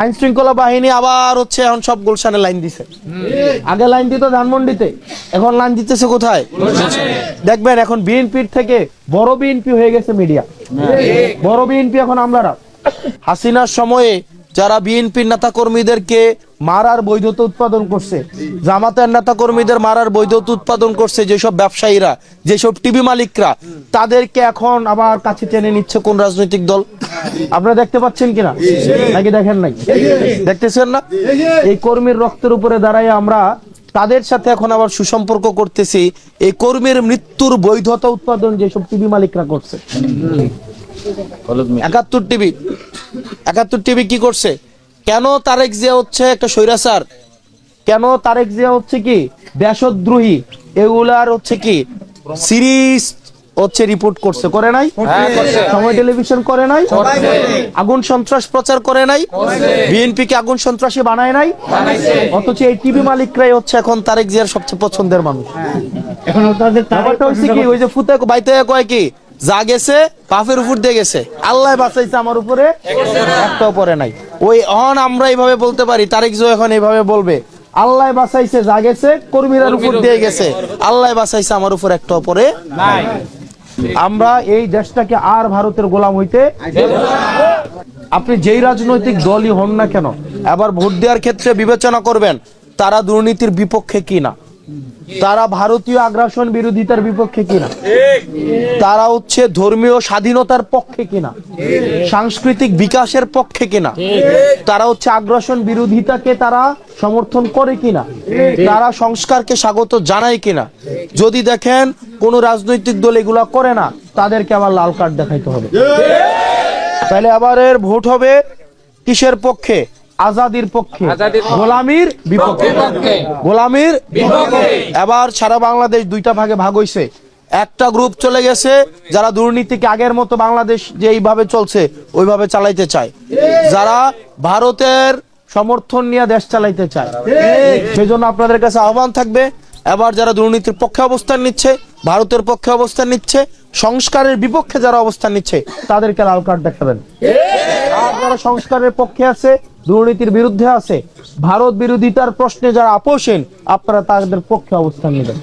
আইন শৃঙ্খলা বাহিনী আবার হচ্ছে এখন সব গুলশানে লাইন দিছে। আগে লাইন দিত ধানমন্ডিতে, এখন লাইন দিতেছে কোথায়? দেখবেন এখন বিএনপির থেকে বড় বিএনপি হয়ে গেছে মিডিয়া। বড় বিএনপি এখন আমরা। হাসিনার সময়ে যারা বিএনপির নেতা কর্মীদেরকে মারার বৈধতা উৎপাদন করছে, জামাতের নেতা কর্মীদের মারার বৈধতা উৎপাদন করছে যেসব ব্যবসায়ীরা, যেসব টিভি মালিকরা, তাদেরকে এখন আবার কাছে টেনে নিচ্ছে কোন রাজনৈতিক দল? আপনারা দেখতে পাচ্ছেন কিনা, নাকি দেখেন নাই? দেখতেছেন না? এই কর্মীর রক্তের উপরে দাঁড়ায় আমরা তাদের সাথে এখন আবার সুসম্পর্ক করতেছি। এই কর্মীর মৃত্যুর বৈধতা উৎপাদন যেসব টিভি মালিকরা করছে। 71 টিভি কি করছে? কেন তারেক জিয়া হচ্ছে একটা স্বৈরাচার, কেন তারেক জিয়া হচ্ছে কি দেশদ্রোহী, এগুলার হচ্ছে কি সিরিজ হচ্ছে রিপোর্ট করছে, করে নাই? সময় টেলিভিশন করে নাই? আগুন সন্ত্রাস প্রচার করে নাই? বিএনপি কে আগুন সন্ত্রাসী বানায় নাই? অথচ এই টিভি মালিকরাই হচ্ছে এখন তারেক জিয়ার সবচেয়ে পছন্দের মানুষ। এখন ব্যাপারটা হচ্ছে কি, ওই যে ফুতে বাইতে কয় কি, যা গেছে বাপের উপর দিয়ে গেছে, আল্লাহ বাঁচাইছে আমার উপরে একটাও পরে নাই। ওই অন আমরা এইভাবে বলতে পারি, তারেক জিয়া এখন এইভাবে বলবে, আল্লাহ বাঁচাইছে যা গেছে কর্মীদের উপর দিয়ে গেছে, আল্লাহ বাঁচাইছে আমার উপর একটাও পরে নাই। আমরা এই দেশটাকে আর ভারতের গোলাম হইতে, আপনি যেই রাজনৈতিক দলই হন না কেন, এবার ভোট দেওয়ার ক্ষেত্রে বিবেচনা করবেন তারা দুর্নীতির বিপক্ষে কিনা, তারা ভারতীয় আগ্রাসন বিরোধিতার বিপক্ষে কিনা, তারা হচ্ছে ধর্মীয় স্বাধীনতার পক্ষে কিনা, সাংস্কৃতিক বিকাশের পক্ষে কিনা, তারা হচ্ছে আগ্রাসন বিরোধিতাকে তারা সমর্থন করে কিনা, তারা সংস্কারকে স্বাগত জানায় কিনা। যদি দেখেন কোন রাজনৈতিক দল এগুলা করে না, তাদেরকে আবার লাল কার্ড দেখাইতে হবে। তাহলে আবারের ভোট হবে কিসের পক্ষে? আজাদির পক্ষে, গোলামির বিপক্ষে। গোলামির বিপক্ষে। এবার সারা বাংলাদেশ দুইটা ভাগে ভাগ হইছে। একটা গ্রুপ চলে গেছে যারা দুর্নীতিকে আগের মতো বাংলাদেশ যে এইভাবে চলছে ওইভাবে চালাইতে চায়, যারা ভারতের সমর্থন নিয়ে দেশ চালাইতে চায়। সেজন্য আপনাদের কাছে আহ্বান থাকবে, এবার যারা দুর্নীতির পক্ষে অবস্থান নিচ্ছে, ভারতের পক্ষে অবস্থান নিচ্ছে, সংস্কারের বিপক্ষে যারা অবস্থান নিচ্ছে, তাদেরকে লাল কার্ড দেখাবেন। আর যারা সংস্কারের পক্ষে আছে, দুর্নীতির বিরুদ্ধে আছে, ভারত বিরোধিতার প্রশ্নে যারা আপোষহীন, আপনারা তাদের পক্ষে অবস্থান নেবেন।